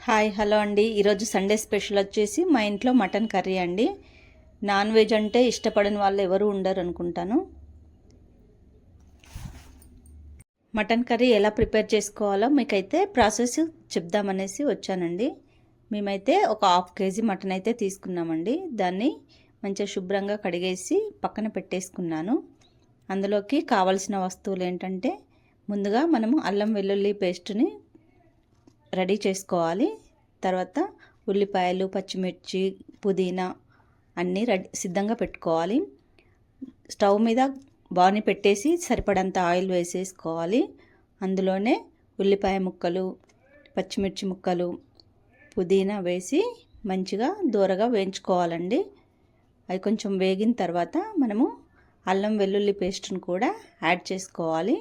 Hi hello అండి. ఈరోజు Sunday special వచ్చేసి మా ఇంట్లో మటన్ కర్రీ అండి. నాన్ వెజ్ అంటే ఇష్టపడని వాళ్ళు ఎవరు ఉండరు అనుకుంటాను. మటన్ కర్రీ ఎలా ప్రిపేర్ చేసుకోవాలో మీకైతే ప్రాసెస్ చెప్దామనేసి వచ్చానండి. మేమైతే ఒక 1/2 kg మటన్ అయితే తీసుకున్నామండి. దాన్ని మంచిగా శుభ్రంగా కడిగేసి పక్కన పెట్టేసుకున్నాను. అందులోకి కావాల్సిన వస్తువులు ఏంటంటే, ముందుగా మనము అల్లం వెల్లుల్లి పేస్ట్ని రెడీ చేసుకోవాలి. తర్వాత ఉల్లిపాయలు, పచ్చిమిర్చి, పుదీనా అన్నీ సిద్ధంగా పెట్టుకోవాలి. స్టవ్ మీద బాణీ పెట్టేసి సరిపడంత ఆయిల్ వేసేసుకోవాలి. అందులోనే ఉల్లిపాయ ముక్కలు, పచ్చిమిర్చి ముక్కలు, పుదీనా వేసి మంచిగా దూరగా వేయించుకోవాలండి. అవి కొంచెం వేగిన తర్వాత మనము అల్లం వెల్లుల్లి పేస్ట్ని కూడా యాడ్ చేసుకోవాలి.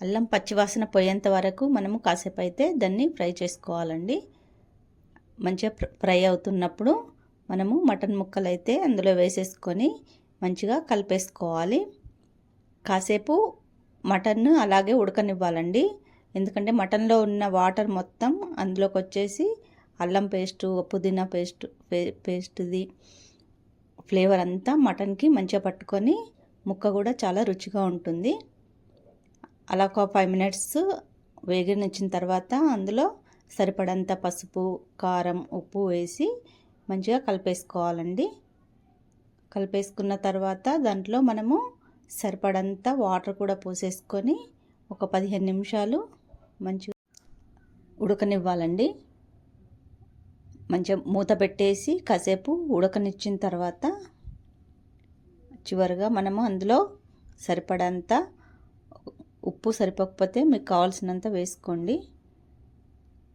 అల్లం పచ్చివాసన పోయేంత వరకు మనము కాసేపు అయితే దాన్ని ఫ్రై చేసుకోవాలండి. మంచిగా ఫ్రై అవుతున్నప్పుడు మనము మటన్ ముక్కలు అయితే అందులో వేసేసుకొని మంచిగా కలిపేసుకోవాలి. కాసేపు మటన్ అలాగే ఉడకనివ్వాలండి. ఎందుకంటే మటన్లో ఉన్న వాటర్ మొత్తం అందులోకి వచ్చేసి అల్లం పేస్టు, పుదీనా పేస్ట్ది ఫ్లేవర్ అంతా మటన్కి మంచిగా పట్టుకొని ముక్క కూడా చాలా రుచిగా ఉంటుంది. అలా ఒక 5 minutes వేగనిచ్చిన తర్వాత అందులో సరిపడంత పసుపు, కారం, ఉప్పు వేసి మంచిగా కలిపేసుకోవాలండి. కలిపేసుకున్న తర్వాత దాంట్లో మనము సరిపడంత వాటర్ కూడా పోసేసుకొని ఒక 15 నిమిషాలు మంచిగా ఉడకనివ్వాలండి. మంచిగా మూత పెట్టేసి కాసేపు ఉడకనిచ్చిన తర్వాత చివరిగా మనము అందులో సరిపడంత ఉప్పు సరిపోకపోతే మీకు కావాల్సినంత వేసుకోండి.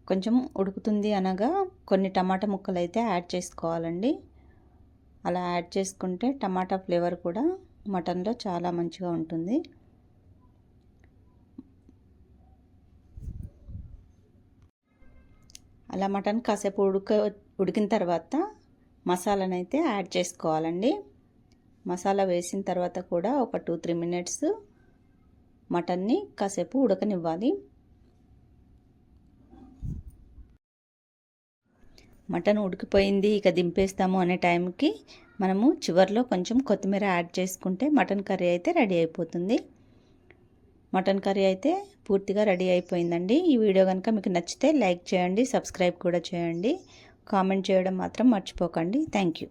కొంచెం ఉడుకుతుంది అనగా కొన్ని టమాటా ముక్కలు అయితే యాడ్ చేసుకోవాలండి. అలా యాడ్ చేసుకుంటే టమాటా ఫ్లేవర్ కూడా మటన్లో చాలా మంచిగా ఉంటుంది. అలా మటన్ కాసేపు ఉడికిన తర్వాత మసాలాను అయితే యాడ్ చేసుకోవాలండి. మసాలా వేసిన తర్వాత కూడా ఒక 2-3 minutes మటన్ని కాసేపు ఉడకనివ్వాలి. మటన్ ఉడికిపోయింది, ఇక దింపేస్తాము అనే టైంకి మనము చివర్లో కొంచెం కొత్తిమీర యాడ్ చేసుకుంటే మటన్ కర్రీ అయితే రెడీ అయిపోతుంది. మటన్ కర్రీ అయితే పూర్తిగా రెడీ అయిపోయిందండి. ఈ వీడియో కనుక మీకు నచ్చితే లైక్ చేయండి, సబ్స్క్రైబ్ కూడా చేయండి, కామెంట్ చేయడం మాత్రం మర్చిపోకండి. Thank you.